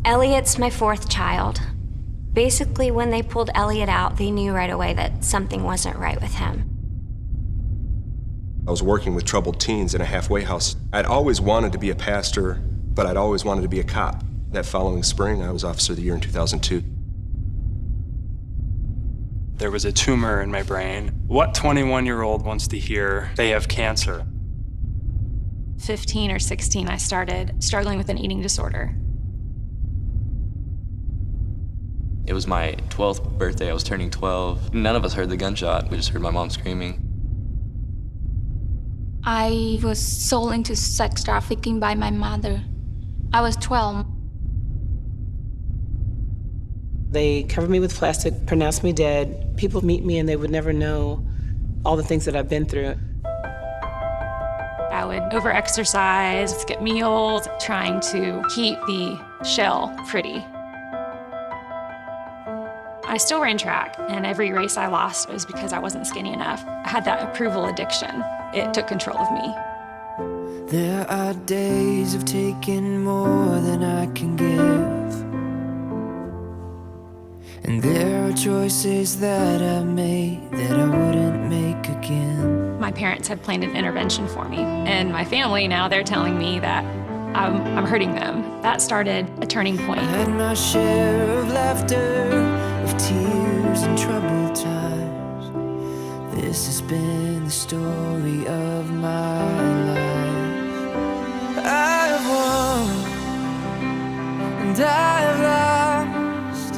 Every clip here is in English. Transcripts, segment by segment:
Elliot's my fourth child. Basically, when they pulled Elliot out, they knew right away that something wasn't right with him. I was working with troubled teens in a halfway house. I'd always wanted to be a pastor, but I'd always wanted to be a cop. That following spring, I was Officer of the Year in 2002. There was a tumor in my brain. What 21-year-old wants to hear they have cancer? 15 or 16, I started struggling with an eating disorder. It was my 12th birthday. I was turning 12. None of us heard the gunshot. We just heard my mom screaming. I was sold into sex trafficking by my mother. I was 12. They covered me with plastic, pronounced me dead. People meet me and they would never know all the things that I've been through. I would over-exercise, skip meals, trying to keep the shell pretty. I still ran track, and every race I lost was because I wasn't skinny enough. I had that approval addiction. It took control of me. There are days of taking more than I can give, and there are choices that I've made that I wouldn't make again. My parents had planned an intervention for me, and my family now, they're telling me that I'm hurting them. That started a turning point. I had my share of laughter, of tears and troubled times. This has been the story of my life. I've won and I've lost.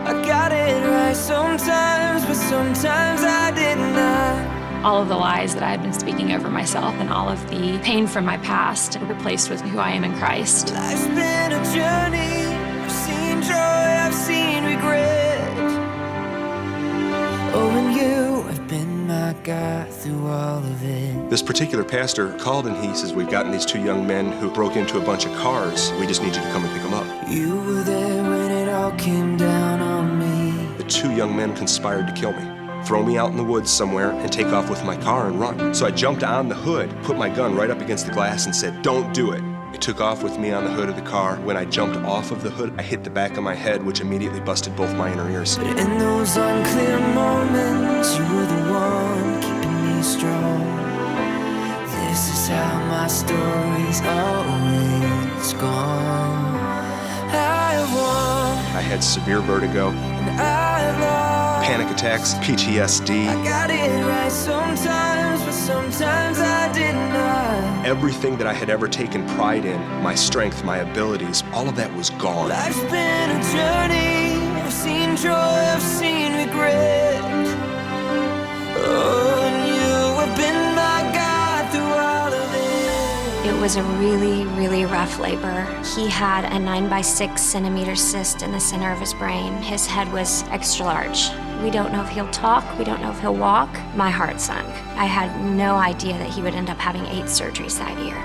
I got it right sometimes, but sometimes I did not. All of the lies that I had been speaking over myself and all of the pain from my past were replaced with who I am in Christ. Life's been a journey. I've seen joy, I've seen regret. Oh, and you have been my God through all of it. This particular pastor called and he says, we've gotten these two young men who broke into a bunch of cars. We just need you to come and pick them up. You were there when it all came down on me. The two young men conspired to kill me, throw me out in the woods somewhere, and take off with my car and run. So I jumped on the hood, put my gun right up against the glass and said, don't do it. They took off with me on the hood of the car. When I jumped off of the hood, I hit the back of my head, which immediately busted both my inner ears. But in those unclear moments, you were the one keeping me strong. This is how my story's always gone. I won. I had severe vertigo, And I've lost. panic attacks, PTSD. I got it right sometimes, but sometimes I did not. Everything that I had ever taken pride in, my strength, my abilities, all of that was gone. Life's been a journey. I've seen joy, I've seen regret. Oh, and you have been my God through all of it. It was a really, really rough labor. He had a 9 by 6 centimeter cyst in the center of his brain. His head was extra large. We don't know if he'll talk, we don't know if he'll walk. My heart sunk. I had no idea that he would end up having 8 surgeries that year.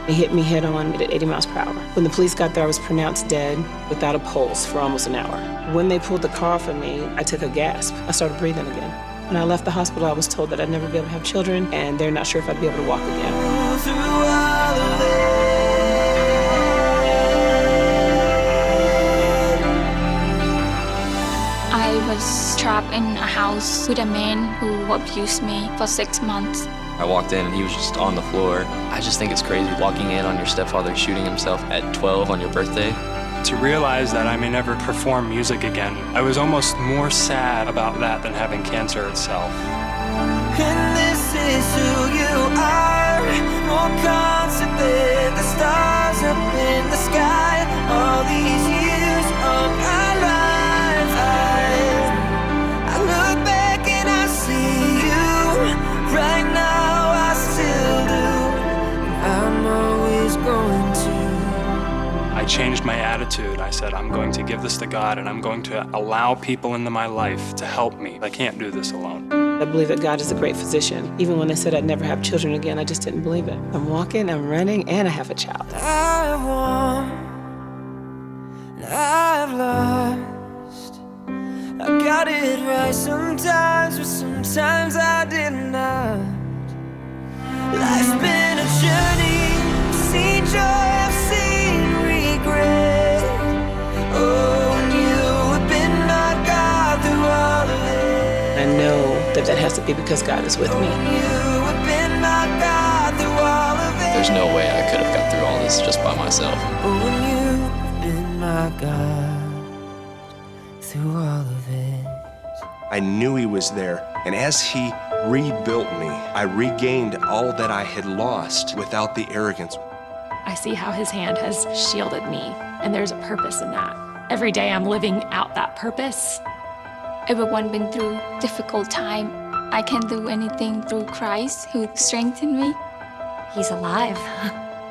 He hit me head on at 80 miles per hour. When the police got there, I was pronounced dead without a pulse for almost an hour. When they pulled the car from me, I took a gasp. I started breathing again. When I left the hospital, I was told that I'd never be able to have children, and they're not sure if I'd be able to walk again. Through all of it. I was trapped in a house with a man who abused me for 6 months. I walked in and he was just on the floor. I just think it's crazy walking in on your stepfather shooting himself at 12 on your birthday. To realize that I may never perform music again, I was almost more sad about that than having cancer itself. And this is who you are, more constant than the stars up in the sky. All these years of our lives, I look back and I see you. Right now I still do, and I'm always going to. I changed my attitude. I said, I'm going to give this to God, and I'm going to allow people into my life to help me. I can't do this alone. I believe that God is a great physician. Even when they said I'd never have children again, I just didn't believe it. I'm walking, I'm running, and I have a child. I won, and I've lost. I got it right sometimes, but sometimes I did not. Life's been a journey. I've seen joy, I've seen regret. but that has to be because God is with me. There's no way I could have got through all this just by myself. You've been my God through all of it. I knew he was there, and as he rebuilt me, I regained all that I had lost without the arrogance. I see how his hand has shielded me, and there's a purpose in that. Every day I'm living out that purpose. Everyone been through difficult time. I can do anything through Christ who strengthened me. He's alive.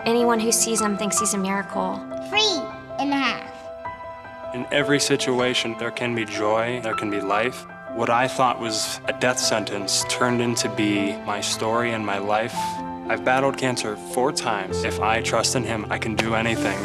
Anyone who sees him thinks he's a miracle. 3.5. In every situation, there can be joy, there can be life. What I thought was a death sentence turned into be my story and my life. I've battled cancer 4 times. If I trust in him, I can do anything.